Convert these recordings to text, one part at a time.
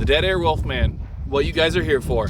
DeadAir Wolfman, what you guys are here for.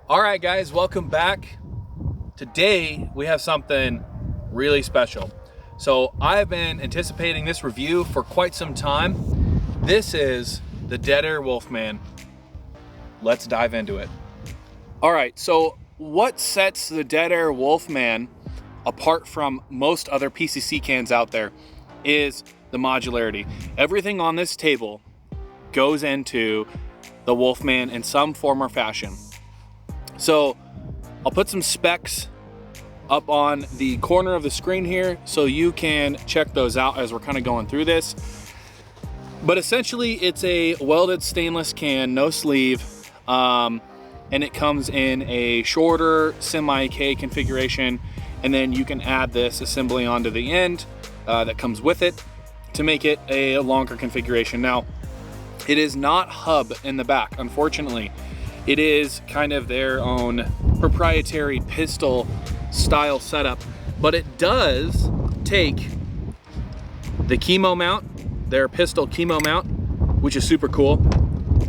All right, guys, welcome back. Today we have something really special. So I've been anticipating this review for quite some time. This is the DeadAir Wolfman. Let's dive into it. All right, so what sets the DeadAir Wolfman apart from most other PCC cans out there is the modularity. Everything on this table goes into the Wolfman in some form or fashion. So I'll put some specs up on the corner of the screen here so you can check those out as we're kind of going through this. But essentially it's a welded stainless can, no sleeve, and it comes in a shorter semi-K configuration, and then you can add this assembly onto the end that comes with it to make it a longer configuration. Now, it is not hub in the back, unfortunately. It is kind of their own proprietary pistol style setup, but it does take the chemo mount, their pistol chemo mount, which is super cool.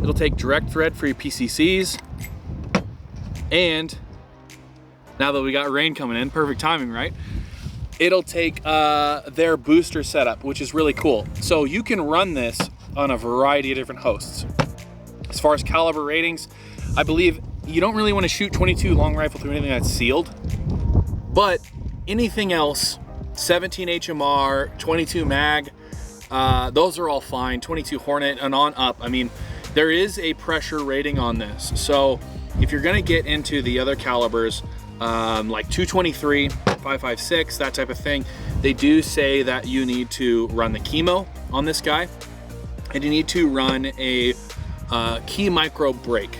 It'll take direct thread for your PCCs, and now that we got rain coming in, perfect timing, right? It'll take their booster setup, which is really cool. So you can run this on a variety of different hosts. As far as caliber ratings, I believe you don't really want to shoot 22 long rifle through anything that's sealed, but anything else, 17 HMR, 22 mag, those are all fine. 22 Hornet and on up. I mean, there is a pressure rating on this. So if you're gonna get into the other calibers, like 223, 5.56, that type of thing, they do say that you need to run the chemo on this guy, and you need to run a key micro brake.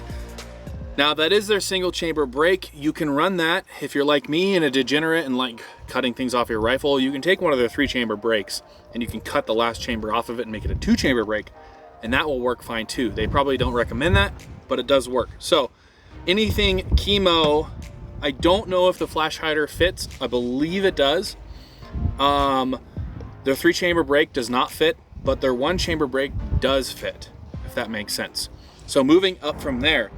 Now that is their single chamber brake. You can run that if you're like me and a degenerate and like cutting things off your rifle. You can take one of their 3-chamber brakes and you can cut the last chamber off of it and make it a 2-chamber brake, and that will work fine too. They probably don't recommend that, but it does work. So anything chemo, I don't know if the flash hider fits. I believe it does. Their 3-chamber brake does not fit, but their 1-chamber brake does fit, if that makes sense. So moving up from there,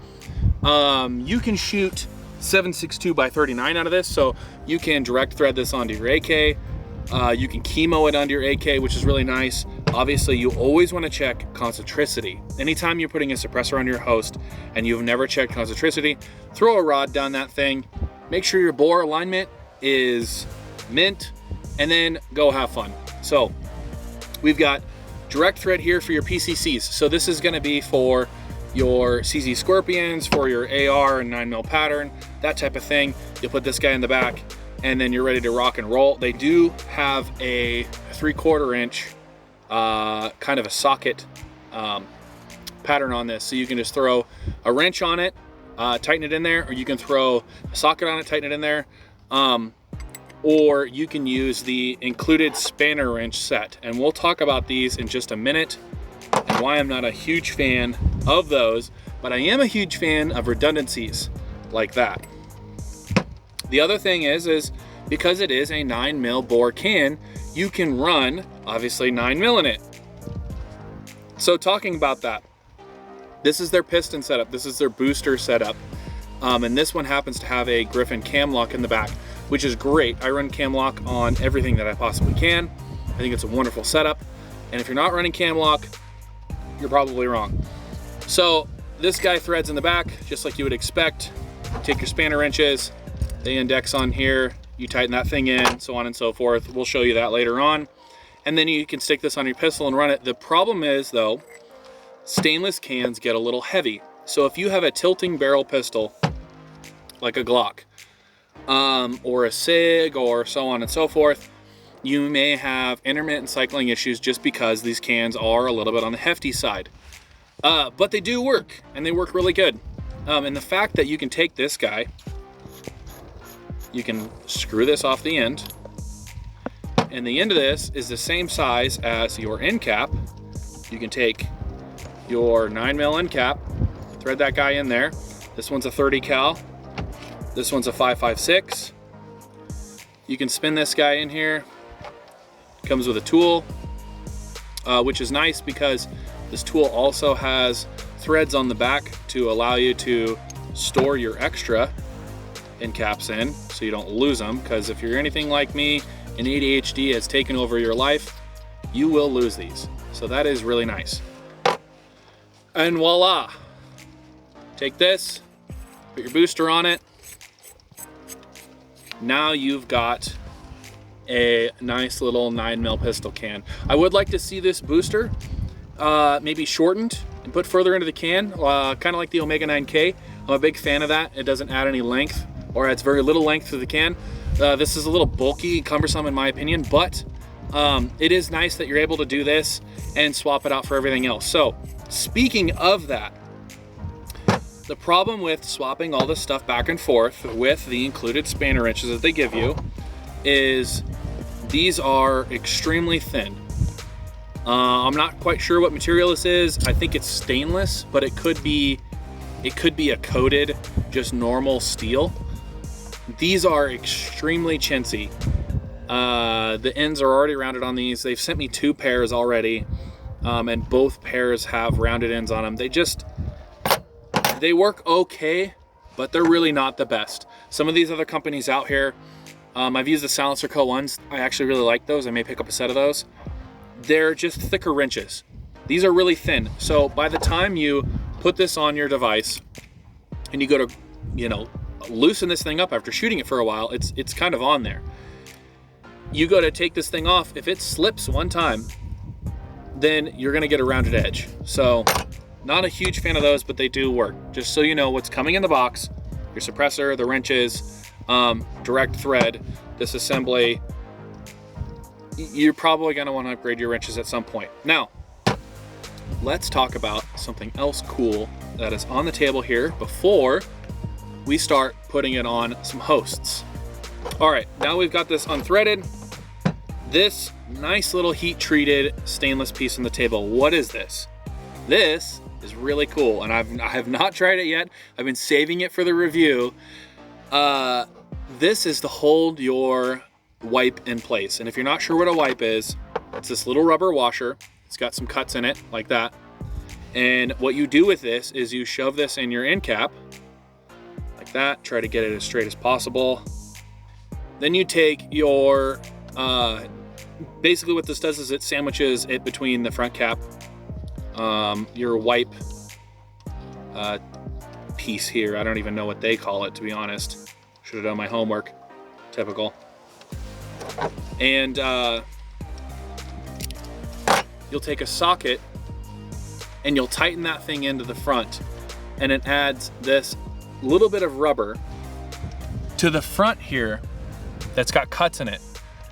you can shoot 7.62 by 39 out of this, so you can direct thread this onto your AK. You can chemo it onto your AK, which is really nice. Obviously, you always want to check concentricity. Anytime you're putting a suppressor on your host and you've never checked concentricity, throw a rod down that thing, make sure your bore alignment is mint, and then go have fun. So we've got direct thread here for your PCCs. So this is going to be for your CZ Scorpions, for your AR and 9mm pattern, that type of thing. You'll put this guy in the back and then you're ready to rock and roll. They do have a 3/4 inch kind of a socket pattern on this, so you can just throw a wrench on it, tighten it in there, or you can throw a socket on it, tighten it in there, or you can use the included spanner wrench set, and we'll talk about these in just a minute and why I'm not a huge fan of those, but I am a huge fan of redundancies like that. The other thing is because it is a 9mm bore can, you can run obviously 9mm in it. So talking about that, this is their piston setup, this is their booster setup, and this one happens to have a Griffin cam lock in the back, which is great. I run cam lock on everything that I possibly can. I think it's a wonderful setup, and if you're not running cam lock, you're probably wrong. So this guy threads in the back just like you would expect. Take your spanner wrenches, the index on here, you tighten that thing in, so on and so forth. We'll show you that later on. And then you can stick this on your pistol and run it. The problem is though, stainless cans get a little heavy. So if you have a tilting barrel pistol, like a Glock, or a SIG, or so on and so forth, you may have intermittent cycling issues just because these cans are a little bit on the hefty side. But they do work, and they work really good. And the fact that you can take this guy, you can screw this off the end, and the end of this is the same size as your end cap. You can take your 9mm end cap, thread that guy in there. This one's a 30 cal. This one's a 5.56. You can spin this guy in here. Comes with a tool, which is nice because this tool also has threads on the back to allow you to store your extra end caps in so you don't lose them, because if you're anything like me and ADHD has taken over your life, you will lose these. So that is really nice. And voila, take this, put your booster on it. Now you've got a nice little 9mm pistol can. I would like to see this booster maybe shortened and put further into the can, kind of like the Omega 9K. I'm a big fan of that. It doesn't add any length, or adds very little length to the can. This is a little bulky and cumbersome in my opinion, but it is nice that you're able to do this and swap it out for everything else. So speaking of that, the problem with swapping all this stuff back and forth with the included spanner wrenches that they give you is these are extremely thin. I'm not quite sure what material this is. I think it's stainless, but it could be a coated, just normal steel. These are extremely chintzy. The ends are already rounded on these. They've sent me 2 pairs already, and both pairs have rounded ends on them. They work okay, but they're really not the best. Some of these other companies out here, I've used the Silencer Co. ones. I actually really like those. I may pick up a set of those. They're just thicker wrenches. These are really thin. So by the time you put this on your device and you go to, loosen this thing up after shooting it for a while, it's kind of on there. You go to take this thing off. If it slips one time, then you're gonna get a rounded edge. So not a huge fan of those, but they do work. Just so you know what's coming in the box: your suppressor, the wrenches, direct thread, disassembly. You're probably gonna wanna upgrade your wrenches at some point. Now, let's talk about something else cool that is on the table here before we start putting it on some hosts. All right, now we've got this unthreaded. This nice little heat treated stainless piece on the table. What is this? This is really cool, and I have not tried it yet. I've been saving it for the review. This is to hold your wipe in place. And if you're not sure what a wipe is, it's this little rubber washer. It's got some cuts in it like that. And what you do with this is you shove this in your end cap like that. Try to get it as straight as possible. Then you take your, basically what this does is it sandwiches it between the front cap, your wipe piece here. I don't even know what they call it, to be honest. Should have done my homework. Typical. And you'll take a socket and you'll tighten that thing into the front, and it adds this little bit of rubber to the front here that's got cuts in it.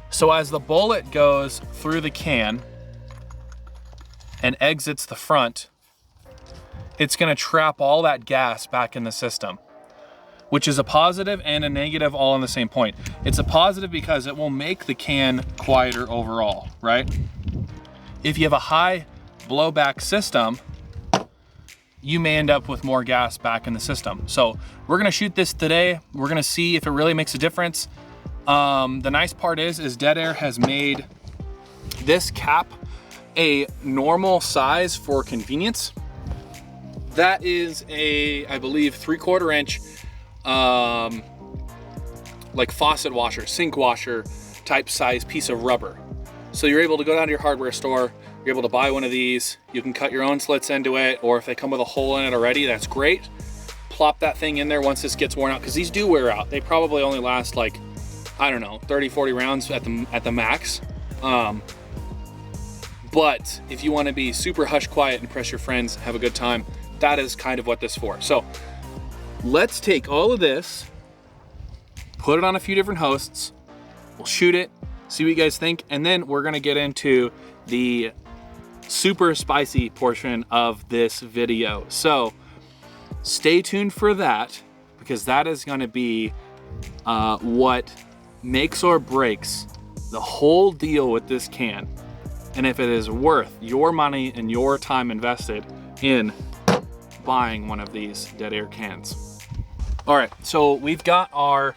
So as the bullet goes through the can and exits the front, it's gonna trap all that gas back in the system, which is a positive and a negative all in the same point. It's a positive because it will make the can quieter overall, right? If you have a high blowback system, you may end up with more gas back in the system. So we're gonna shoot this today. We're gonna see if it really makes a difference. The nice part is DeadAir has made this cap a normal size for convenience. That is a, I believe, 3/4 inch like faucet washer, sink washer type size piece of rubber. So you're able to go down to your hardware store, you're able to buy one of these, you can cut your own slits into it, or if they come with a hole in it already, that's great. Plop that thing in there once this gets worn out, because these do wear out. They probably only last like, I don't know, 30, 40 rounds at the max. But But if you want to be super hush quiet, impress your friends, have a good time, that is kind of what this is for. So let's take all of this, put it on a few different hosts, we'll shoot it, see what you guys think, and then we're gonna get into the super spicy portion of this video. So stay tuned for that, because that is gonna be what makes or breaks the whole deal with this can. And if it is worth your money and your time invested in buying one of these DeadAir cans. All right, so we've got our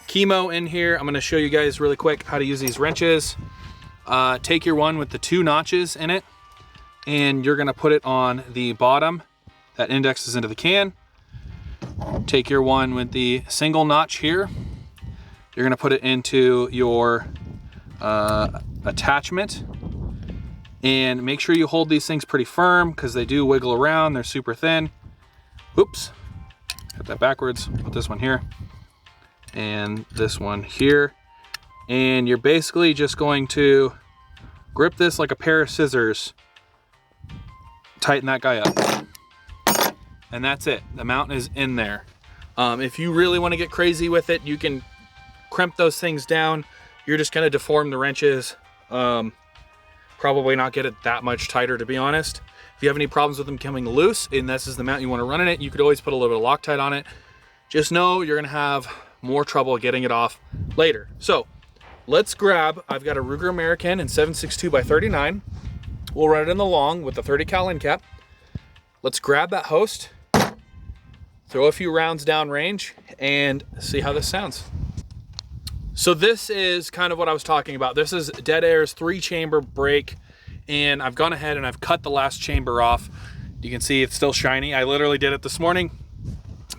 chemo in here. I'm gonna show you guys really quick how to use these wrenches. Take your one with the 2 notches in it, and you're gonna put it on the bottom that indexes into the can. Take your one with the single notch here. You're gonna put it into your attachment, and make sure you hold these things pretty firm because they do wiggle around. They're super thin. Oops, got that backwards. Put this one here and this one here, and you're basically just going to grip this like a pair of scissors, tighten that guy up, and that's it. The mount is in there. If you really want to get crazy with it, you can crimp those things down. You're just going to deform the wrenches, probably not get it that much tighter, to be honest. If you have any problems with them coming loose and this is the mount you want to run in it, you could always put a little bit of Loctite on it. Just know you're going to have more trouble getting it off later. So let's grab, I've got a Ruger American in 7.62 by 39. We'll run it in the long with the 30 cal end cap. Let's grab that host, throw a few rounds down range, and see how this sounds. So this is kind of what I was talking about. This is DeadAir's 3-chamber brake, and I've gone ahead and I've cut the last chamber off. You can see it's still shiny. I literally did it this morning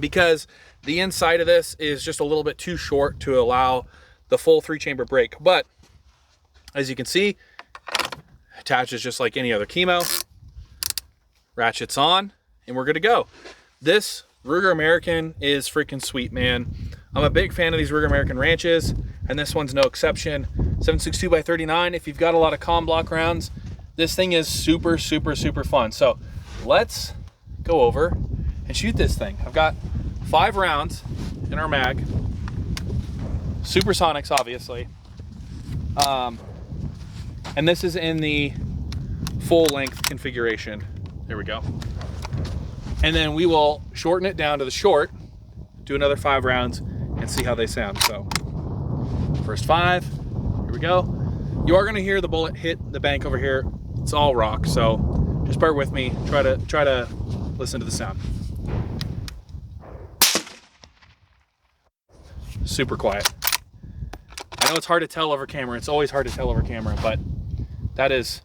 because the inside of this is just a little bit too short to allow the full 3-chamber brake. But as you can see, attaches just like any other chemo. Ratchets on, and we're good to go. This Ruger American is freaking sweet, man. I'm a big fan of these Ruger American wrenches, and this one's no exception. 7.62 by 39. If you've got a lot of comm block rounds, this thing is super, super, super fun. So let's go over and shoot this thing. I've got 5 rounds in our mag. Supersonics, obviously. And this is in the full length configuration. There we go. And then we will shorten it down to the short, do another 5 rounds, and see how they sound. So first 5, here we go. You are gonna hear the bullet hit the bank over here. It's all rock, so just bear with me. Try to listen to the sound. Super quiet. I know it's hard to tell over camera. It's always hard to tell over camera, but that is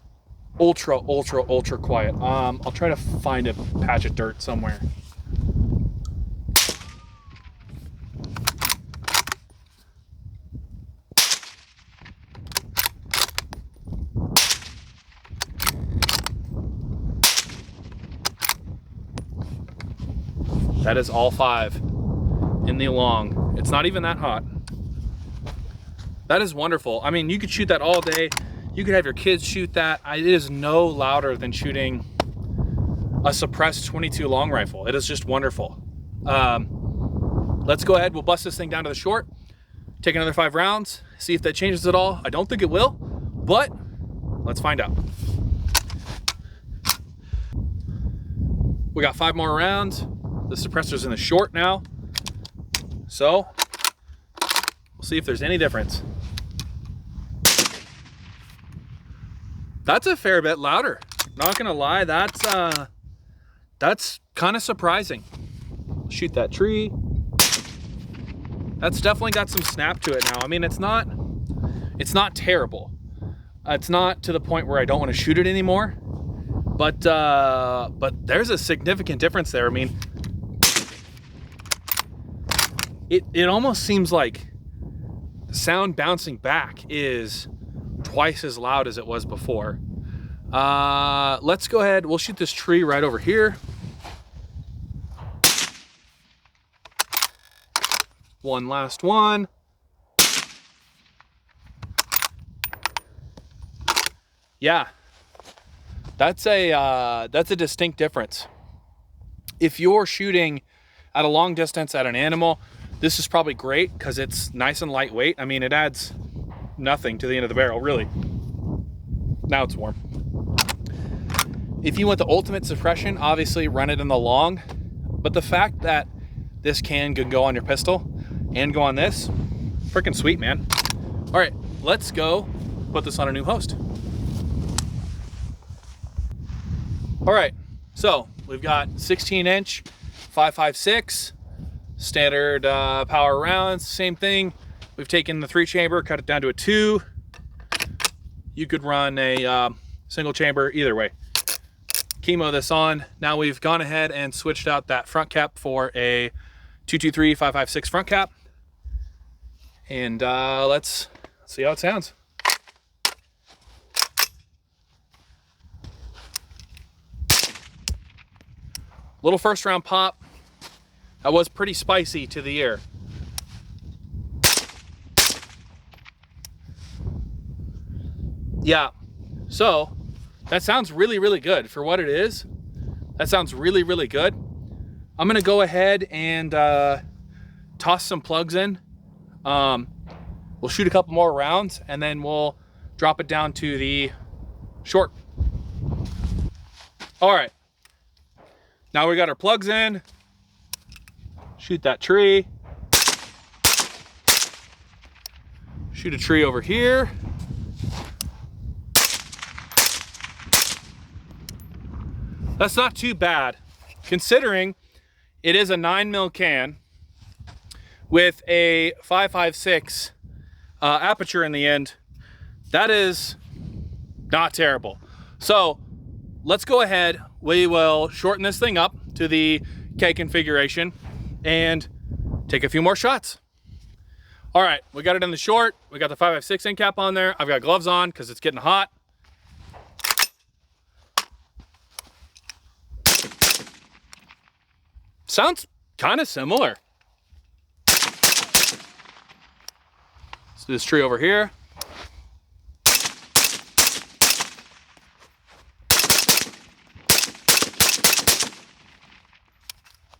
ultra, ultra, ultra quiet. I'll try to find a patch of dirt somewhere. That is all 5 in the long. It's not even that hot. That is wonderful. I mean, you could shoot that all day. You could have your kids shoot that. It is no louder than shooting a suppressed 22 long rifle. It is just wonderful. Let's go ahead. We'll bust this thing down to the short. Take another 5 rounds. See if that changes at all. I don't think it will, but let's find out. We got 5 more rounds. The suppressor's in the short now. So we'll see if there's any difference. That's a fair bit louder. Not gonna lie, that's kind of surprising. Shoot that tree. That's definitely got some snap to it now. I mean, it's not terrible. It's not to the point where I don't want to shoot it anymore. But there's a significant difference there. I mean, it almost seems like the sound bouncing back is twice as loud as it was before. Let's go ahead. We'll shoot this tree right over here. One last one. Yeah, That's a distinct difference. If you're shooting at a long distance at an animal, this is probably great because it's nice and lightweight. I mean, it adds nothing to the end of the barrel, really. Now it's warm. If you want the ultimate suppression, obviously run it in the long. But the fact that this can go on your pistol and go on this, freaking sweet, man. All right, let's go put this on a new host. All right, so we've got 16-inch 5.56 standard power rounds. Same thing. We've taken the 3-chamber, cut it down to a 2. You could run a single chamber either way. Chemo this on. Now we've gone ahead and switched out that front cap for a 223 5.56 front cap. And let's see how it sounds. Little first round pop. That was pretty spicy to the ear. Yeah, so that sounds really, really good for what it is. That sounds really, really good. I'm gonna go ahead and toss some plugs in. We'll shoot a couple more rounds and then we'll drop it down to the short. All right, now we got our plugs in. Shoot that tree. Shoot a tree over here. That's not too bad, considering it is a 9mm can with a 5.56 aperture in the end. That is not terrible. So let's go ahead. We will shorten this thing up to the K configuration and take a few more shots. All right, we got it in the short. We got the 5.56 end cap on there. I've got gloves on because it's getting hot. Sounds kind of similar. Let's do this tree over here.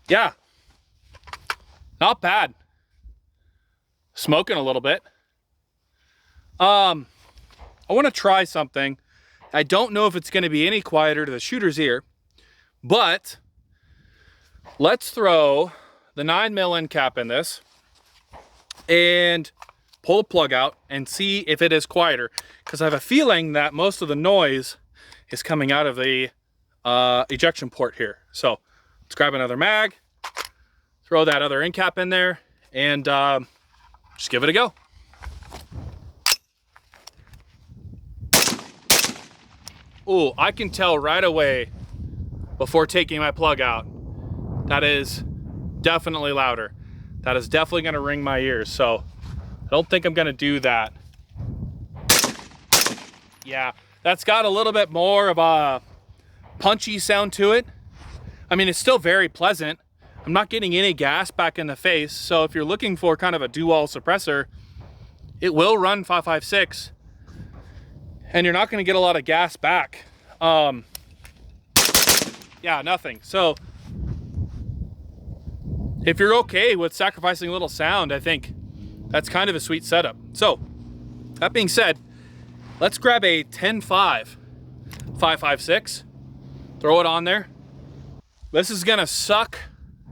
Yeah, not bad. Smoking a little bit. I want to try something. I don't know if it's going to be any quieter to the shooter's ear, but let's throw the 9mm end cap in this and pull the plug out and see if it is quieter, because I have a feeling that most of the noise is coming out of the ejection port here. So let's grab another mag, throw that other end cap in there, and just give it a go. Oh, I can tell right away before taking my plug out, that is definitely louder. That is definitely gonna ring my ears, so I don't think I'm gonna do that. Yeah, that's got a little bit more of a punchy sound to it. I mean, it's still very pleasant. I'm not getting any gas back in the face, so if you're looking for kind of a dual suppressor, it will run 5.56, and you're not gonna get a lot of gas back. Yeah, nothing. So if you're okay with sacrificing a little sound, I think that's kind of a sweet setup. So that being said, let's grab a 10.5 5.56, throw it on there. This is gonna suck,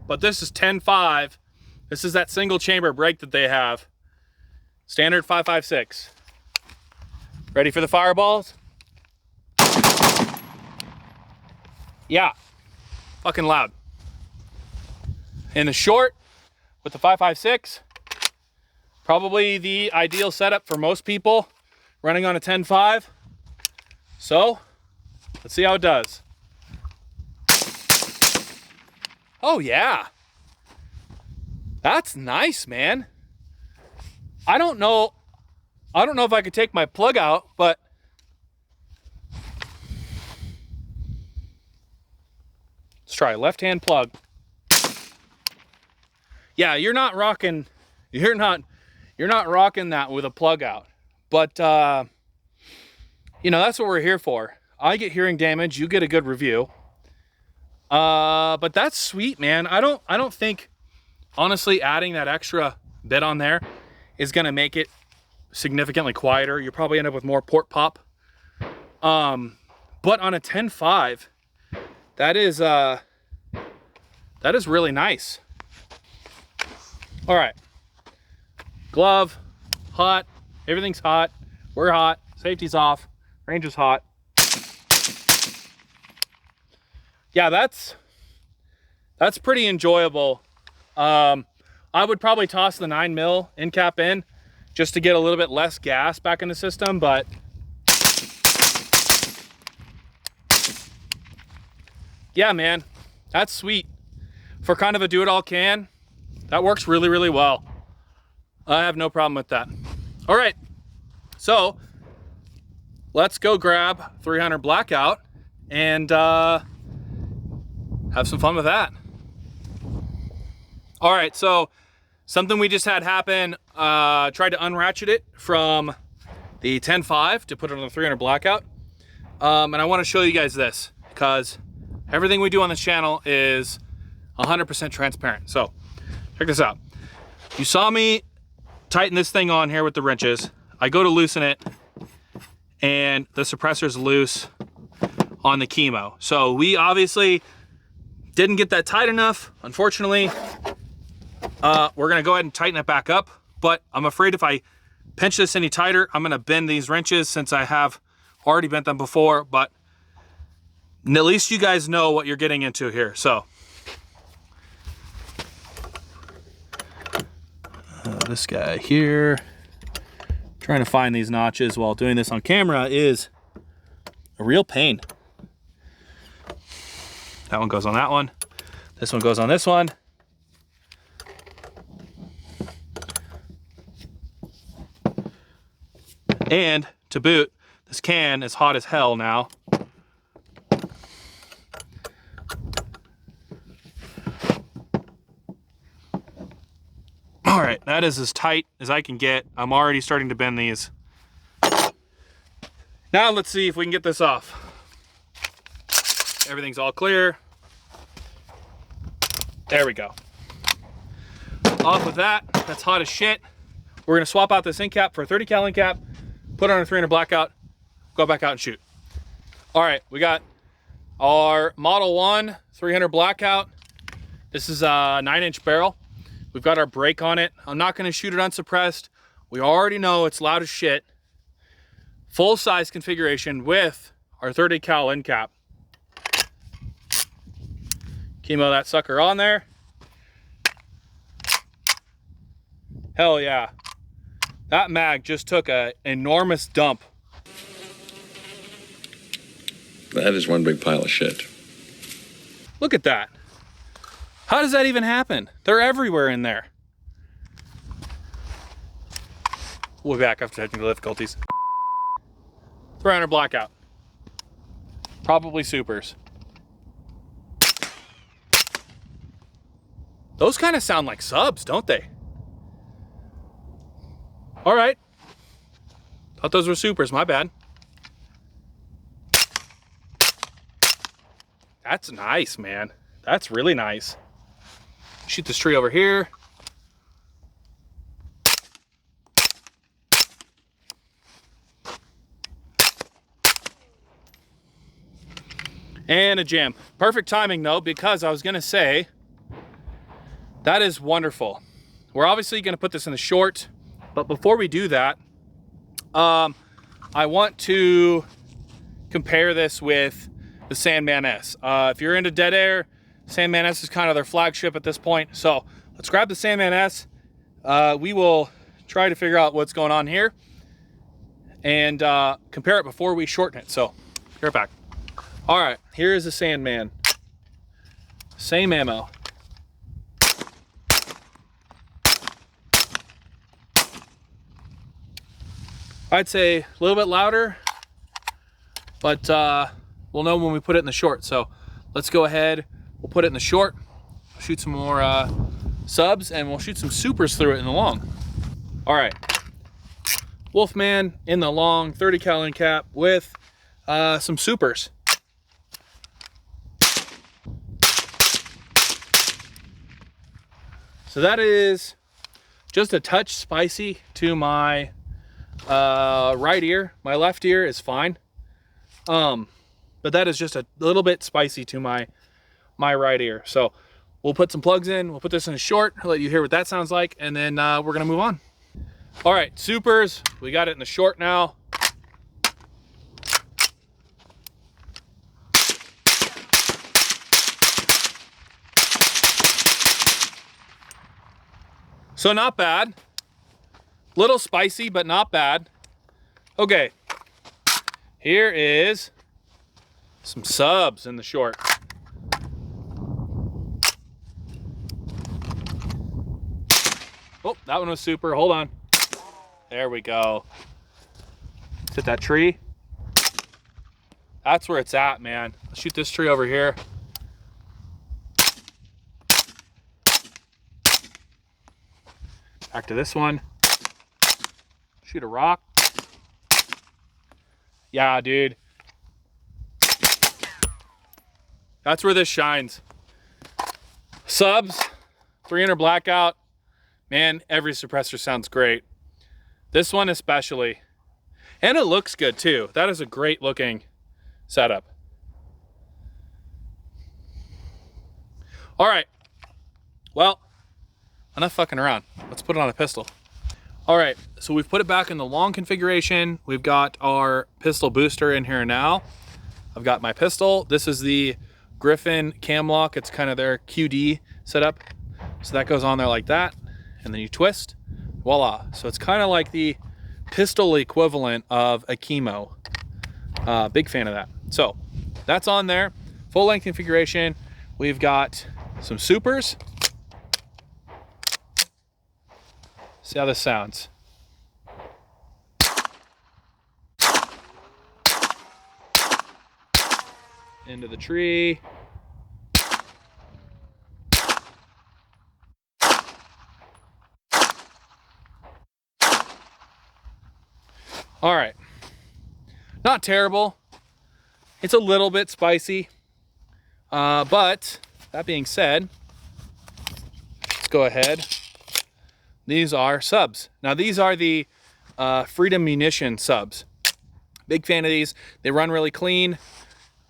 but this is 10.5. This is that single chamber brake that they have. Standard 5.56. Ready for the fireballs? Yeah, fucking loud. In the short, with the 5.56, probably the ideal setup for most people running on a 10.5. So, let's see how it does. Oh yeah, that's nice, man. I don't know if I could take my plug out, but let's try left-hand plug. Yeah, you're not rocking that with a plug out, but you know, that's what we're here for. I get hearing damage, you get a good review. But that's sweet, man. I don't think, honestly, adding that extra bit on there is gonna make it significantly quieter. You'll probably end up with more port pop. But on a 10.5, that is really nice. All right, glove, hot, everything's hot. We're hot, safety's off, range is hot. Yeah, that's pretty enjoyable. I would probably toss the 9mm end cap in just to get a little bit less gas back in the system, but yeah, man, that's sweet. For kind of a do-it-all can, that works really, really well. I have no problem with that. All right, so let's go grab 300 blackout and have some fun with that. All right, so something we just had happen, tried to unratchet it from the 10.5 to put it on the 300 blackout. And I want to show you guys this because everything we do on this channel is 100% transparent. So check this out. You saw me tighten this thing on here with the wrenches. I go to loosen it and the suppressor's loose on the chemo. So we obviously didn't get that tight enough, unfortunately. We're gonna go ahead and tighten it back up, but I'm afraid if I pinch this any tighter, I'm gonna bend these wrenches since I have already bent them before, but at least you guys know what you're getting into here. So this guy here, trying to find these notches while doing this on camera is a real pain. That one goes on that one. This one goes on this one. And to boot, this can is hot as hell now. All right, that is as tight as I can get. I'm already starting to bend these. Now let's see if we can get this off. Everything's all clear. There we go. Off with that. That's hot as shit. We're gonna swap out this end cap for a 30 cal end cap, put on a 300 blackout, go back out and shoot. All right, we got our Model 1 300 blackout. This is a 9-inch barrel. We've got our brake on it. I'm not gonna shoot it unsuppressed. We already know it's loud as shit. Full size configuration with our 30 cal end cap. Chemo that sucker on there. Hell yeah. That mag just took an enormous dump. That is one big pile of shit. Look at that. How does that even happen? They're everywhere in there. We'll be back after technical difficulties. 300 blackout. Probably supers. Those kind of sound like subs, don't they? All right. Thought those were supers, my bad. That's nice, man. That's really nice. Shoot this tree over here. And a jam. Perfect timing though, because I was gonna say, that is wonderful. We're obviously gonna put this in the short, but before we do that, I want to compare this with the Sandman S. If you're into DeadAir, Sandman S is kind of their flagship at this point. So let's grab the Sandman S. We will try to figure out what's going on here and compare it before we shorten it. So be right back. All right, here is the Sandman. Same ammo. I'd say a little bit louder, but we'll know when we put it in the short. So let's go ahead, we'll put it in the short, shoot some more subs, and we'll shoot some supers through it in the long. All right, Wolfman in the long, 30 cal end cap with some supers. So that is just a touch spicy to my right ear. My left ear is fine. But that is just a little bit spicy to my right ear. So we'll put some plugs in. We'll put this in a short. I'll let you hear what that sounds like. And then we're gonna move on. All right, supers. We got it in the short now. So not bad. Little spicy, but not bad. Okay, here is some subs in the short. Oh, that one was super. Hold on. There we go. Let's hit that tree. That's where it's at, man. Let's shoot this tree over here. Back to this one. Shoot a rock. Yeah, dude. That's where this shines. Subs, 300 blackout. Man, every suppressor sounds great. This one especially. And it looks good too. That is a great looking setup. All right. Well, enough fucking around. Let's put it on a pistol. All right, so we've put it back in the long configuration. We've got our pistol booster in here now. I've got my pistol. This is the Griffin cam lock. It's kind of their QD setup. So that goes on there like that. And then you twist, voila. So it's kind of like the pistol equivalent of a chemo. Big fan of that. So that's on there. Full length configuration. We've got some supers. See how this sounds. Into the tree. All right. Not terrible. It's a little bit spicy. But that being said, let's go ahead. These are subs. Now these are the Freedom Munition subs. Big fan of these. They run really clean,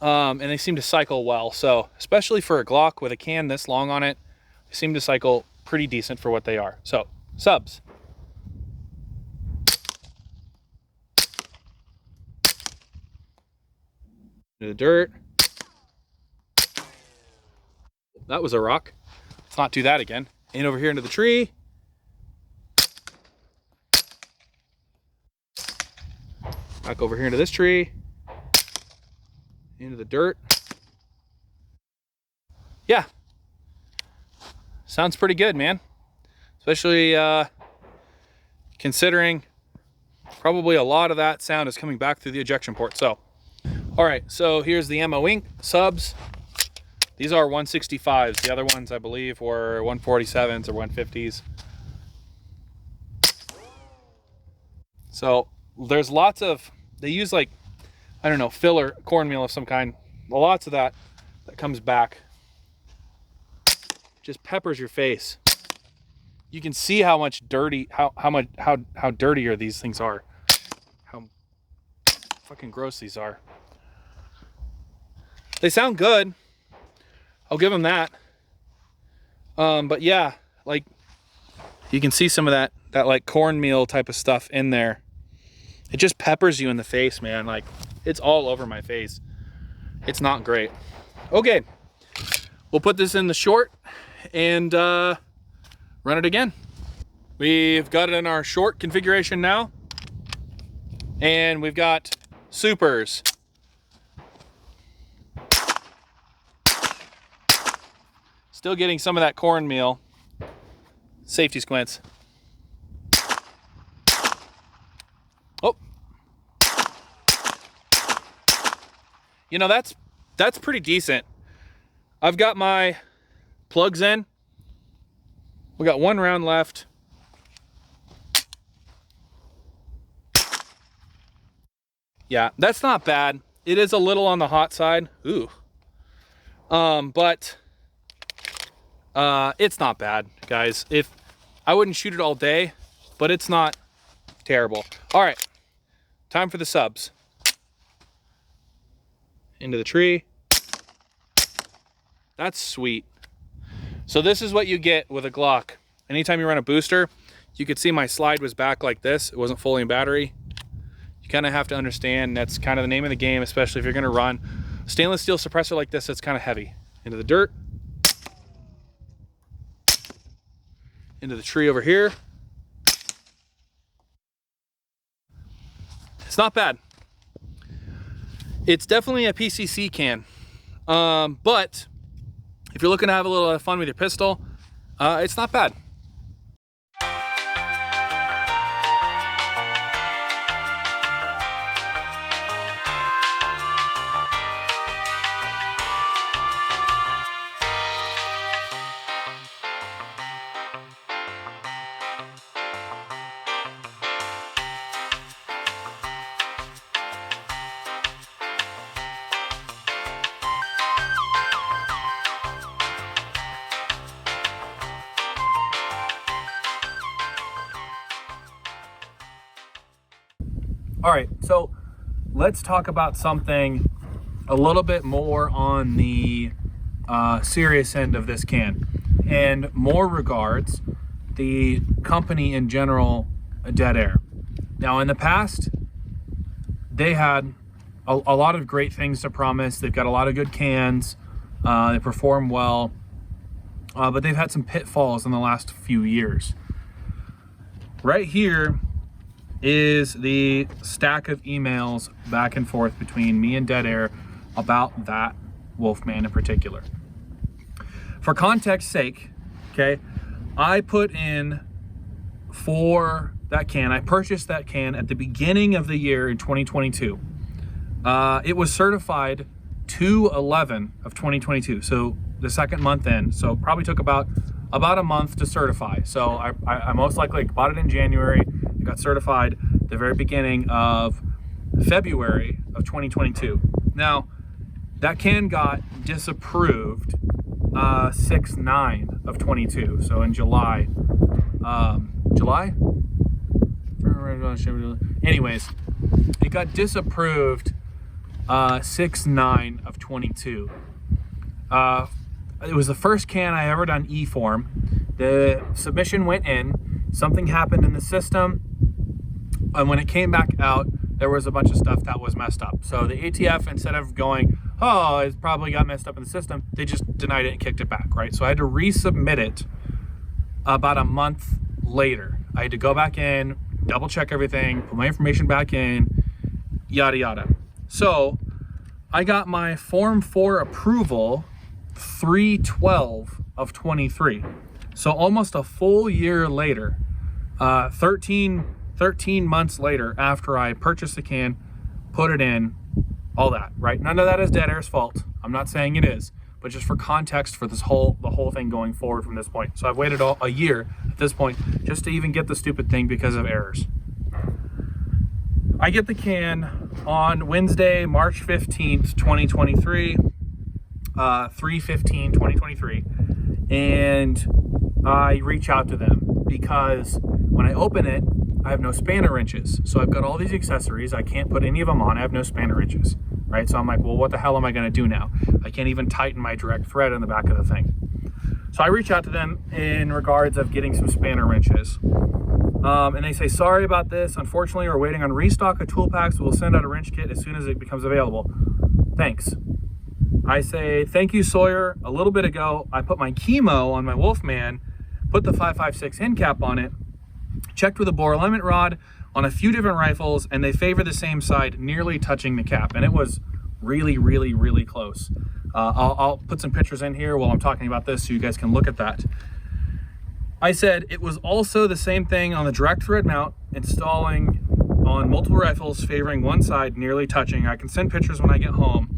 and they seem to cycle well. So especially for a Glock with a can this long on it, they seem to cycle pretty decent for what they are. So subs. Into the dirt. That was a rock. Let's not do that again. And over here into the tree. Back over here into this tree. Into the dirt. Yeah. Sounds pretty good, man. Especially considering probably a lot of that sound is coming back through the ejection port. So, all right, so here's the ammo ink subs. These are 165s. The other ones, I believe, were 147s or 150s. So there's lots of, they use like, I don't know, filler cornmeal of some kind. Lots of that comes back. Just peppers your face. You can see how much dirty, how dirtier these things are. How fucking gross these are. They sound good. I'll give them that. But yeah, like you can see some of that like cornmeal type of stuff in there. It just peppers you in the face, man. Like it's all over my face. It's not great. Okay, we'll put this in the short and run it again. We've got it in our short configuration now, and we've got supers. Still getting some of that cornmeal. Safety squints. Oh. You know, that's pretty decent. I've got my plugs in. We got one round left. Yeah, that's not bad. it is a little on the hot side. Ooh. But it's not bad, guys. If I wouldn't shoot it all day, but it's not terrible. All right, time for the subs. Into the tree. That's sweet. So this is what you get with a Glock. Anytime you run a booster, you could see my slide was back like this. It wasn't fully in battery. You kind of have to understand that's kind of the name of the game, especially if you're going to run a stainless steel suppressor like this that's kind of heavy. Into the dirt. Into the tree over here. It's not bad. It's definitely a PCC can. But if you're looking to have a little fun with your pistol, it's not bad. All right, so let's talk about something a little bit more on the serious end of this can, and more regards the company in general, DeadAir. Now, in the past, they had a lot of great things to promise. They've got a lot of good cans. They perform well, but they've had some pitfalls in the last few years. Right here is the stack of emails back and forth between me and DeadAir about that Wolfman in particular. For context's sake, okay, I put in for that can, I purchased that can at the beginning of the year in 2022. It was certified 2/11 of 2022, so the second month in, so probably took about a month to certify. So I most likely bought it in January. It got certified the very beginning of February of 2022. Now, that can got disapproved 6/9 of 22. So in July. Anyways, it got disapproved 6/9 of 22. It was the first can I ever done e-form. The submission went in, something happened in the system, and when it came back out, there was a bunch of stuff that was messed up. So the ATF, instead of going, oh, it probably got messed up in the system, they just denied it and kicked it back, right? So I had to resubmit it about a month later. I had to go back in, double check everything, put my information back in, yada yada. So I got my Form 4 approval 3/12 of 23. So almost a full year later, 13 months later after I purchased the can, put it in, all that, right? None of that is DeadAir's fault. I'm not saying it is, but just for context for the whole thing going forward from this point. So I've waited a year at this point just to even get the stupid thing because of errors. I get the can on Wednesday, March 15th, 2023, 3/15/2023, and I reach out to them because when I open it, I have no spanner wrenches. So I've got all these accessories. I can't put any of them on. I have no spanner wrenches, right? So I'm like, well, what the hell am I going to do now? I can't even tighten my direct thread in the back of the thing. So I reach out to them in regards of getting some spanner wrenches. And they say, sorry about this. Unfortunately, we're waiting on restock of tool packs. We'll send out a wrench kit as soon as it becomes available. Thanks. I say, thank you, Sawyer. A little bit ago, I put my chemo on my Wolfman, put the 5.56 end cap on it, checked with a bore alignment rod on a few different rifles, and they favor the same side, nearly touching the cap. And it was really, really, really close. I'll put some pictures in here while I'm talking about this so you guys can look at that. I said it was also the same thing on the direct thread mount, installing on multiple rifles, favoring one side, nearly touching. I can send pictures when I get home.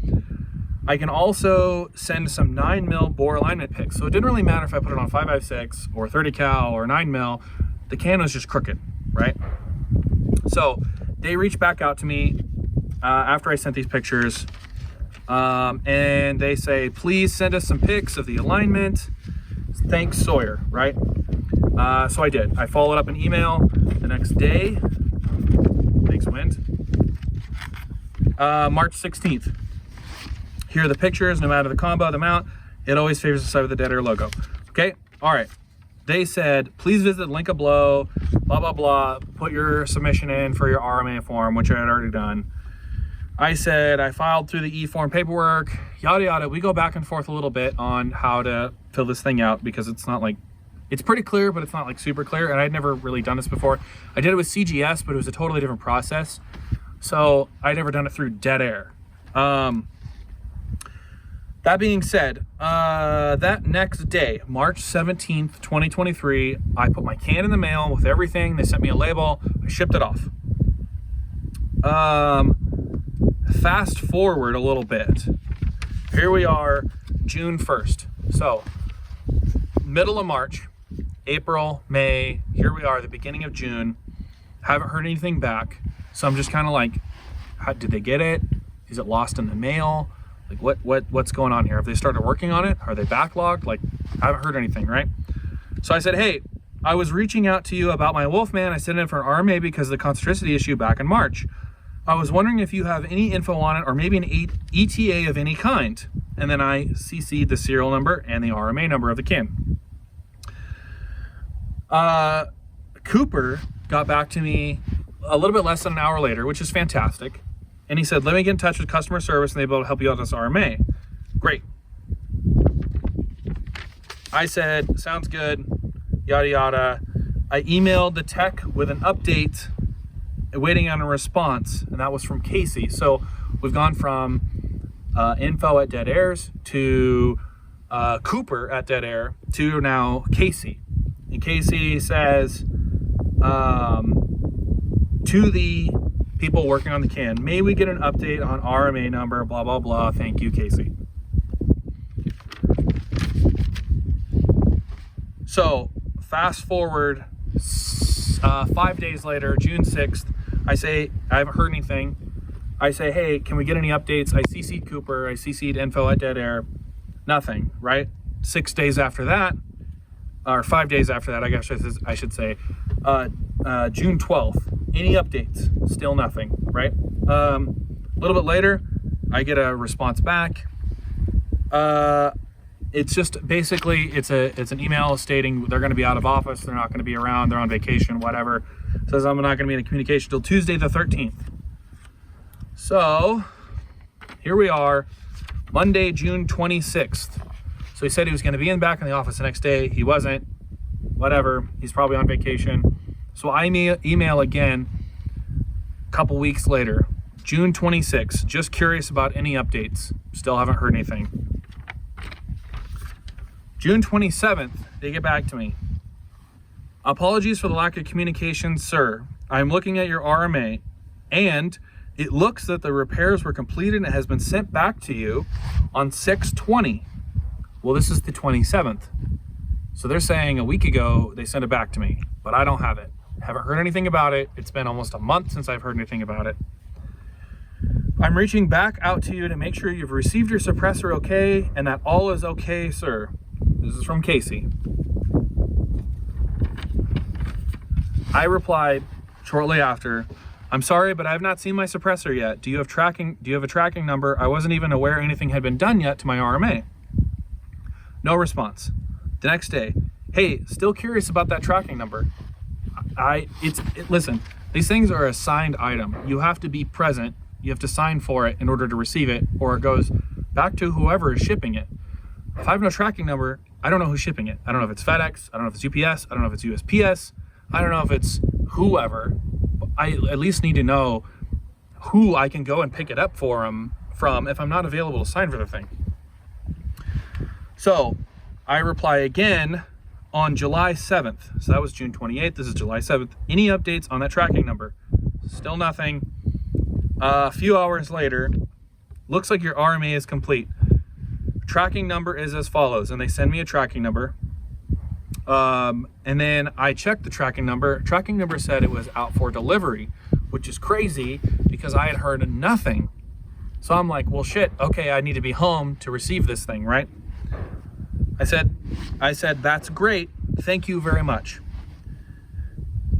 I can also send some 9mm bore alignment pics. So it didn't really matter if I put it on 5.56 or 30 cal or 9mm. The can was just crooked, right? So they reached back out to me after I sent these pictures, and they say, please send us some pics of the alignment. Thanks, Sawyer, right? So I did. I followed up an email the next day. Thanks, Wind. March 16th. Here are the pictures, no matter the combo, the mount, it always favors the side with the DeadAir logo. Okay, all right. They said, please visit the link below, blah, blah, blah, put your submission in for your RMA form, which I had already done. I said, I filed through the e-form paperwork, yada, yada. We go back and forth a little bit on how to fill this thing out because it's not like, it's pretty clear, but it's not like super clear. And I'd never really done this before. I did it with CGS, but it was a totally different process. So I'd never done it through DeadAir. That being said, that next day, March 17th, 2023, I put my can in the mail with everything. They sent me a label. I shipped it off. Fast forward a little bit. Here we are, June 1st. So, middle of March, April, May, here we are, the beginning of June. Haven't heard anything back. So I'm just kind of like, did they get it? Is it lost in the mail? Like what's going on here? Have they started working on it? Are they backlogged? Like, I haven't heard anything, right? So I said, hey, I was reaching out to you about my Wolfman. I sent it in for an RMA because of the concentricity issue back in March. I was wondering if you have any info on it or maybe an ETA of any kind. And then I CC'd the serial number and the RMA number of the can. Cooper got back to me a little bit less than an hour later, which is fantastic. And he said, let me get in touch with customer service and they'll be able to help you out with this RMA. Great. I said, sounds good, yada, yada. I emailed the tech with an update, waiting on a response, and that was from Casey. So we've gone from info at DeadAir's to Cooper at DeadAir to now Casey. And Casey says to the people working on the can, may we get an update on RMA number, blah, blah, blah. Thank you, Casey. So fast forward 5 days later, June 6th, I say, I haven't heard anything. I say, hey, can we get any updates? I CC'd Cooper, I CC'd info at DeadAir, nothing, right? 6 days after that, or 5 days after that, I guess I should say, June 12th, any updates? Still nothing, right? A little bit later, I get a response back. It's just basically, it's an email stating they're going to be out of office, they're not going to be around, they're on vacation, whatever. Says I'm not going to be in communication till Tuesday the 13th. So here we are, Monday, June 26th. So he said he was going to be back in the office the next day. He wasn't. Whatever. He's probably on vacation. So I email again a couple weeks later, June 26th. Just curious about any updates. Still haven't heard anything. June 27th, they get back to me. Apologies for the lack of communication, sir. I'm looking at your RMA, and it looks that the repairs were completed and it has been sent back to you on 6/20. Well, this is the 27th. So they're saying a week ago they sent it back to me, but I don't have it. Haven't heard anything about it. It's been almost a month since I've heard anything about it. I'm reaching back out to you to make sure you've received your suppressor okay and that all is okay, sir. This is from Casey. I replied shortly after, I'm sorry, but I have not seen my suppressor yet. Do you have a tracking number? I wasn't even aware anything had been done yet to my RMA. No response. The next day, hey, still curious about that tracking number. Listen, these things are a signed item. You have to be present. You have to sign for it in order to receive it, or it goes back to whoever is shipping it. If I have no tracking number, I don't know who's shipping it. I don't know if it's FedEx. I don't know if it's UPS. I don't know if it's USPS. I don't know if it's whoever. I at least need to know who I can go and pick it up from if I'm not available to sign for the thing. So I reply again on July 7th. So that was June 28th. This is July 7th. Any updates on that tracking number? Still nothing. A few hours later, looks like your RMA is complete. Tracking number is as follows. And they send me a tracking number. And then I checked the tracking number. Tracking number said it was out for delivery, which is crazy because I had heard nothing. So I'm like, well, shit, okay, I need to be home to receive this thing, right? I said, that's great. Thank you very much.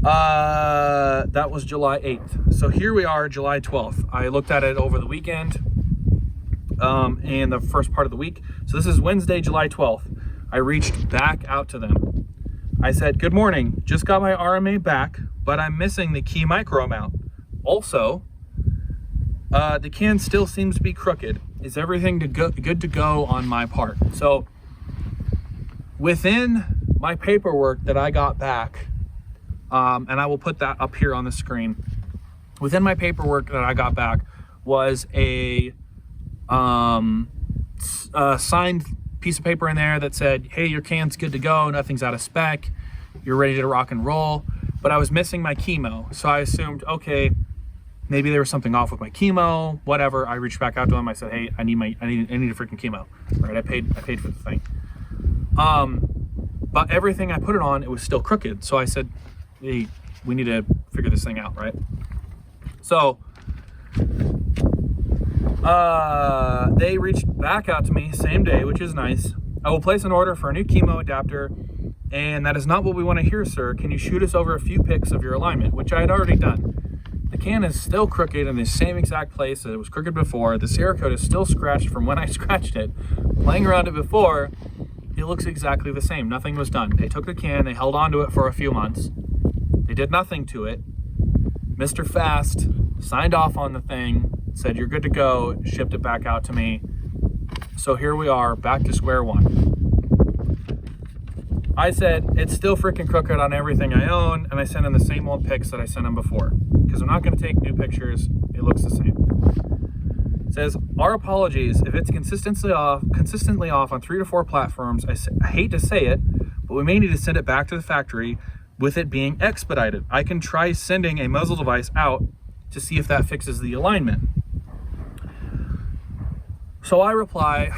That was July 8th. So here we are, July 12th. I looked at it over the weekend, and the first part of the week. So this is Wednesday, July 12th. I reached back out to them. I said, good morning, just got my RMA back, but I'm missing the key micro mount. Also, the can still seems to be crooked. Is everything good to go on my part? So within my paperwork that I got back, and I will put that up here on the screen. Within my paperwork that I got back was a signed piece of paper in there that said, hey, your can's good to go, nothing's out of spec, you're ready to rock and roll. But I was missing my chemo, so I assumed, okay, maybe there was something off with my chemo, whatever. I reached back out to him. I said, hey, I need a freaking chemo. Right? I paid for the thing. But everything I put it on, it was still crooked. So I said, hey, we need to figure this thing out, right? So they reached back out to me same day, which is nice. I will place an order for a new chemo adapter, and that is not what we want to hear, sir. Can you shoot us over a few pics of your alignment? Which I had already done. The can is still crooked in the same exact place that it was crooked before. The Cerakote is still scratched from when I scratched it. Playing around it before, it looks exactly the same. Nothing was done. They took the can, they held onto it for a few months. They did nothing to it. Mr. Fast signed off on the thing, said you're good to go, shipped it back out to me. So here we are, back to square one. I said, it's still freaking crooked on everything I own, and I sent him the same old pics that I sent him before. Because I'm not gonna take new pictures, it looks the same. It says, our apologies if it's consistently off on 3 to 4 platforms. I hate to say it, but we may need to send it back to the factory with it being expedited. I can try sending a muzzle device out to see if that fixes the alignment. So I reply,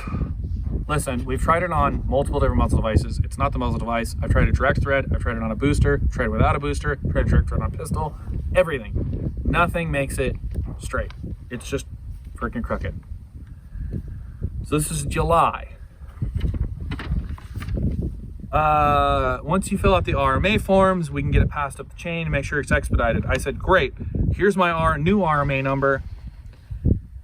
listen, we've tried it on multiple different muzzle devices. It's not the muzzle device. I've tried a direct thread, I've tried it on a booster, tried it without a booster, tried a direct thread on a pistol, everything. Nothing makes it straight. It's just freaking crooked. So this is July. Once you fill out the RMA forms, we can get it passed up the chain and make sure it's expedited. I said, great, here's my new RMA number,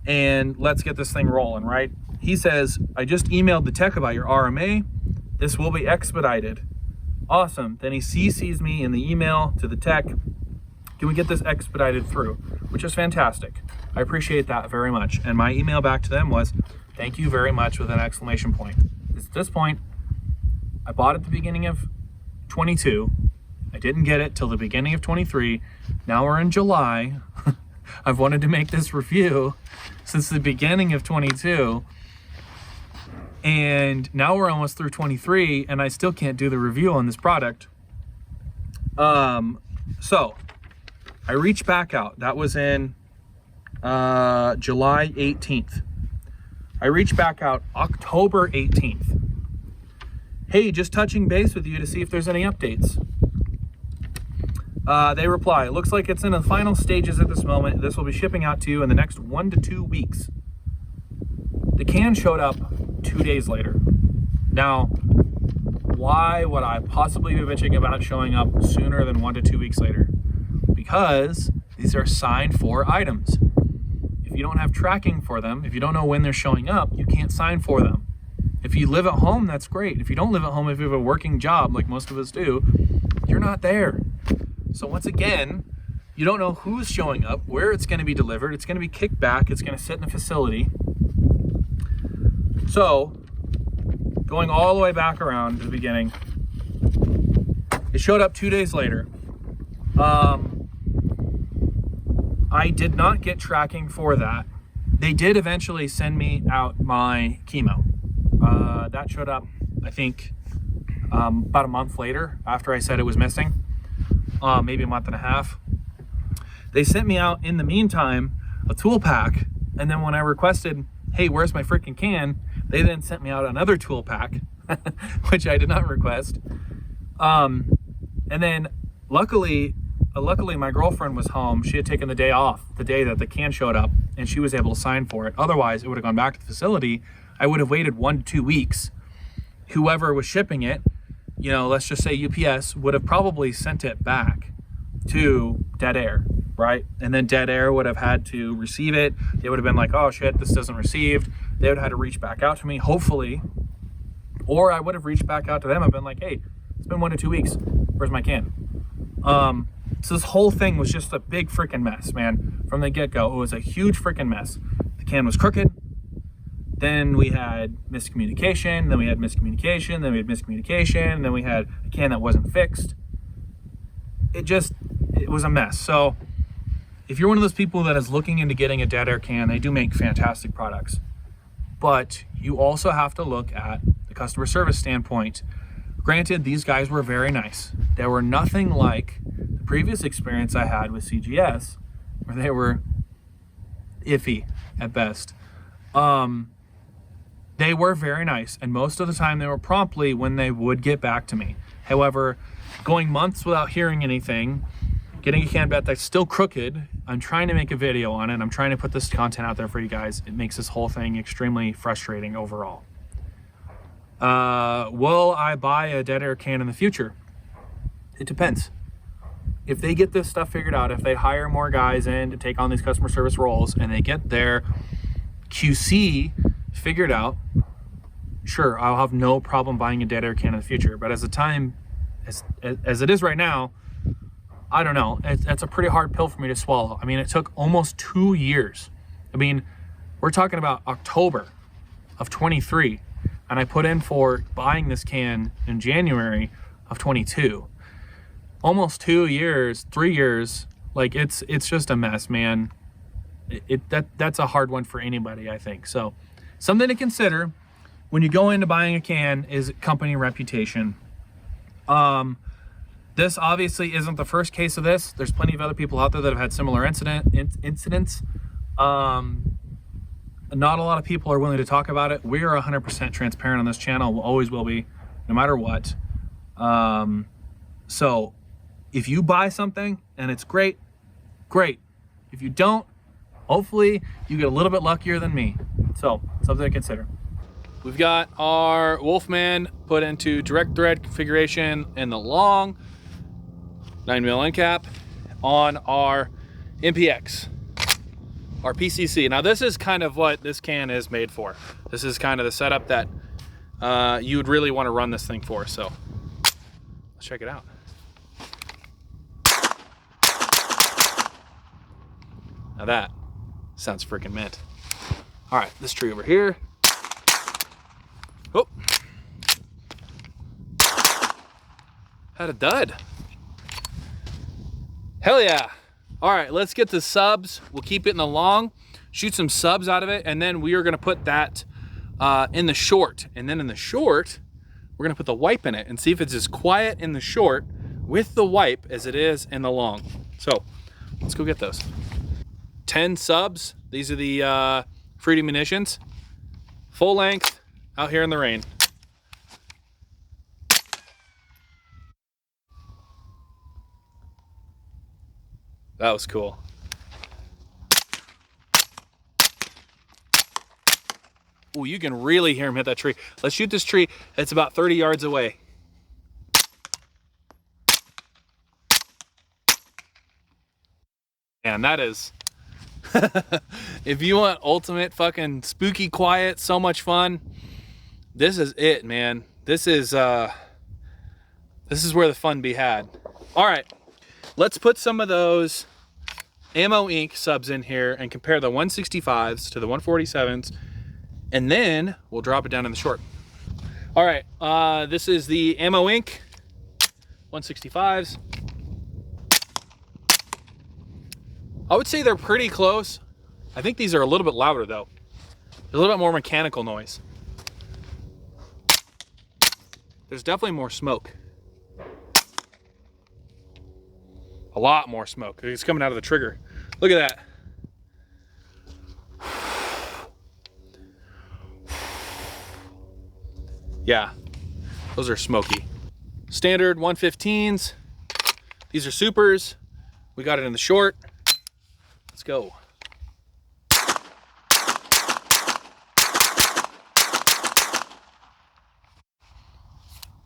and let's get this thing rolling, right? He says, I just emailed the tech about your RMA. This will be expedited. Awesome. Then he CCs me in the email to the tech. Can we get this expedited through? Which is fantastic. I appreciate that very much. And my email back to them was, thank you very much, with an exclamation point. At this point, I bought it at the beginning of 22. I didn't get it till the beginning of 23. Now we're in July. I've wanted to make this review since the beginning of 22. And now we're almost through 23 and I still can't do the review on this product. So I reached back out. That was in July 18th. I reached back out October 18th. Hey, just touching base with you to see if there's any updates. They reply, it looks like it's in the final stages at this moment. This will be shipping out to you in the next 1 to 2 weeks. The can showed up 2 days later. Now, why would I possibly be bitching about it showing up sooner than 1 to 2 weeks later? Because these are signed for items. If you don't have tracking for them, if you don't know when they're showing up, you can't sign for them. If you live at home, that's great. If you don't live at home, if you have a working job like most of us do, you're not there. So once again, you don't know who's showing up, where it's going to be delivered. It's going to be kicked back. It's going to sit in a facility. So going all the way back around to the beginning, it showed up 2 days later. I did not get tracking for that. They did eventually send me out my chemo. That showed up, I think, about a month later after I said it was missing. Maybe a month and a half. They sent me out in the meantime a tool pack, and then when I requested, hey, where's my freaking can, they then sent me out another tool pack, which I did not request. And then luckily luckily my girlfriend was home. She had taken the day off, the day that the can showed up, and she was able to sign for it. Otherwise, it would have gone back to the facility. I would have waited 1 to 2 weeks. Whoever was shipping it, you know, let's just say UPS, would have probably sent it back to DeadAir, right? And then DeadAir would have had to receive it. They would have been like, oh shit, this isn't received. They would have had to reach back out to me, hopefully. Or I would have reached back out to them and been like, hey, it's been 1 to 2 weeks. Where's my can? So this whole thing was just a big freaking mess, man. From the get-go, it was a huge freaking mess. The can was crooked. Then we had miscommunication. Then we had miscommunication. Then we had miscommunication. Then we had a can that wasn't fixed. It was a mess. So if you're one of those people that is looking into getting a DeadAir can, they do make fantastic products. But you also have to look at the customer service standpoint. Granted, these guys were very nice. They were nothing like the previous experience I had with CGS, where they were iffy at best. They were very nice, and most of the time they were promptly when they would get back to me. However, going months without hearing anything, getting a can back that's still crooked, I'm trying to make a video on it. I'm trying to put this content out there for you guys. It makes this whole thing extremely frustrating overall. Will I buy a DeadAir can in the future? It depends. If they get this stuff figured out, if they hire more guys in to take on these customer service roles and they get their QC figured out, sure, I'll have no problem buying a DeadAir can in the future. But as it is right now, I don't know. That's a pretty hard pill for me to swallow. I mean, it took almost 2 years. I mean, we're talking about October of 23, and I put in for buying this can in January of 22. Almost 2 years, 3 years. Like, it's just a mess, man. That's a hard one for anybody, I think. So something to consider when you go into buying a can is company reputation. This obviously isn't the first case of this. There's plenty of other people out there that have had similar incidents. Not a lot of people are willing to talk about it. We are 100% transparent on this channel. We always will be, no matter what. So if you buy something and it's great, great. If you don't, hopefully you get a little bit luckier than me. So something to consider. We've got our Wolfman put into direct thread configuration in the long 9mm end cap on our MPX, our PCC. Now this is kind of what this can is made for. This is kind of the setup that you would really want to run this thing for. So let's check it out. Now that sounds freaking mint. All right, this tree over here. Oh, had a dud. Hell yeah. All right, let's get the subs. We'll keep it in the long, shoot some subs out of it, and then we are gonna put that in the short. And then in the short, we're gonna put the whipe in it and see if it's as quiet in the short with the whipe as it is in the long. So let's go get those. 10 subs. These are the Fruity Munitions. Full length, out here in the rain. That was cool. Oh, you can really hear him hit that tree. Let's shoot this tree. It's about 30 yards away. And that is, if you want ultimate fucking spooky quiet, so much fun, this is it, man. This is where the fun be had. All right, let's put some of those Ammo Inc. subs in here and compare the 165s to the 147s, and then we'll drop it down in the short. All right, this is the Ammo Inc. 165s. I would say they're pretty close. I think these are a little bit louder though. A little bit more mechanical noise. There's definitely more smoke. A lot more smoke. It's coming out of the trigger. Look at that. Yeah, those are smoky. Standard 115s. These are supers. We got it in the short. Let's go.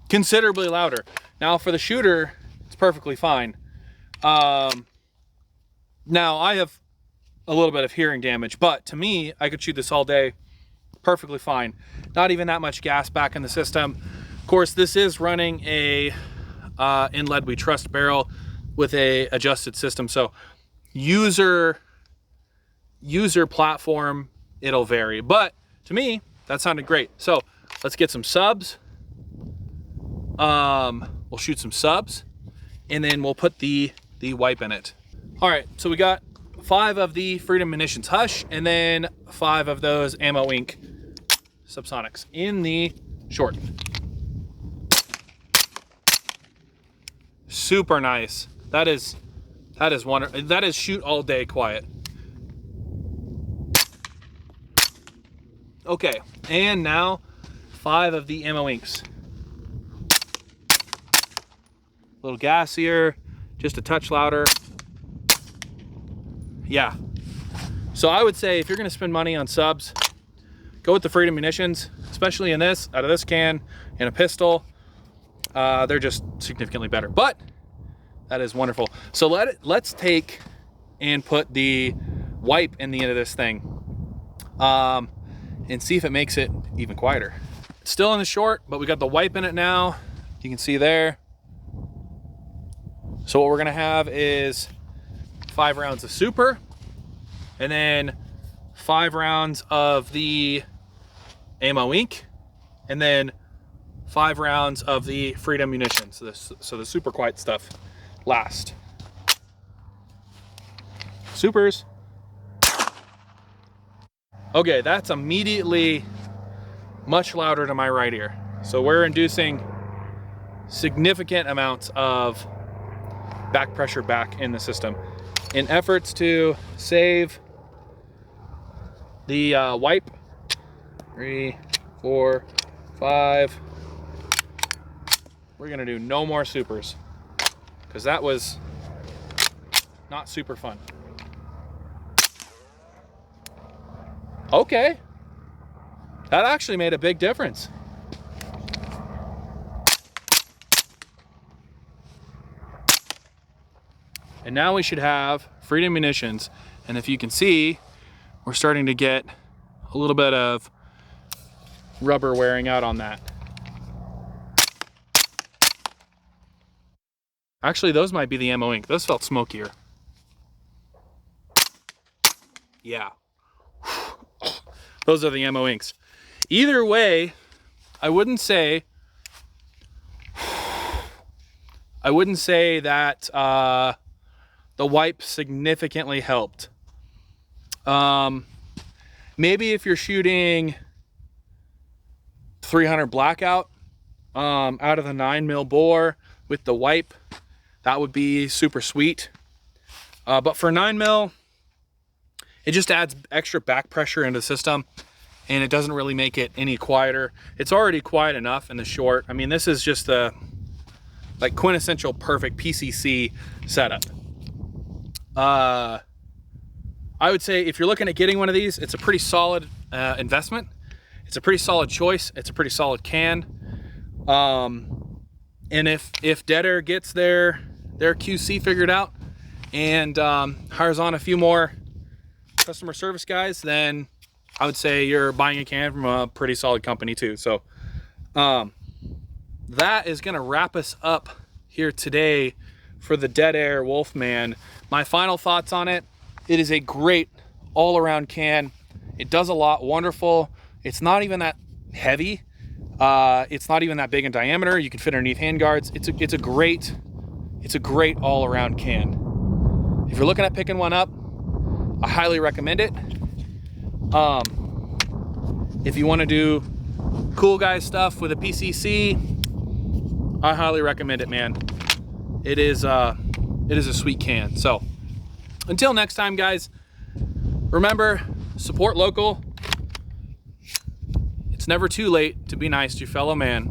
Considerably louder. Now for the shooter, it's perfectly fine. Now I have a little bit of hearing damage, but to me, I could shoot this all day perfectly fine. Not even that much gas back in the system. Of course, this is running a in lead we trust barrel with a adjusted system, so user platform, it'll vary, but to me that sounded great. So let's get some subs. We'll shoot some subs and then we'll put the wipe in it. All right, so we got 5 of the Freedom Munitions Hush and then 5 of those Ammo Inc. Subsonics in the short. Super nice. That is wonderful. That is shoot all day quiet. Okay, and now 5 of the Ammo Incs. A little gassier, just a touch louder. Yeah. So I would say if you're gonna spend money on subs, go with the Freedom Munitions, especially in this, out of this can, in a pistol. They're just significantly better, but that is wonderful. So let's take and put the wipe in the end of this thing and see if it makes it even quieter. It's still in the short, but we got the wipe in it now. You can see there. So what we're gonna have is 5 rounds of super and then 5 rounds of the Ammo Inc. and then 5 rounds of the Freedom Munitions. So the super quiet stuff last. Supers. Okay, that's immediately much louder to my right ear. So we're inducing significant amounts of back pressure back in the system. In efforts to save the wipe, 3, 4, 5, we're gonna do no more supers because that was not super fun. Okay, that actually made a big difference. And now we should have Freedom Munitions. And if you can see, we're starting to get a little bit of rubber wearing out on that. Actually, those might be the Ammo Inc. Those felt smokier. Yeah. Those are the Ammo Incs. Either way, I wouldn't say that the wipe significantly helped. Maybe if you're shooting 300 blkout out of the 9mm bore with the wipe, that would be super sweet. But for 9mm, it just adds extra back pressure into the system and it doesn't really make it any quieter. It's already quiet enough in the short. I mean, this is just the like quintessential perfect PCC setup. I would say if you're looking at getting one of these, it's a pretty solid investment. It's a pretty solid choice. It's a pretty solid can. And if DeadAir gets their QC figured out and hires on a few more customer service guys, then I would say you're buying a can from a pretty solid company too. So that is gonna wrap us up here today for the DeadAir Wolfman. My final thoughts on it: it is a great all-around can. It does a lot, wonderful. It's not even that heavy. It's not even that big in diameter. You can fit underneath handguards. It's a great all-around can. If you're looking at picking one up, I highly recommend it. If you want to do cool guy stuff with a PCC, I highly recommend it, man. It is a sweet can. So until next time, guys, remember, support local. It's never too late to be nice to your fellow man.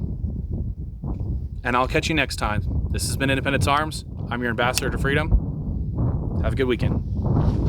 And I'll catch you next time. This has been Independence Arms. I'm your ambassador to freedom. Have a good weekend.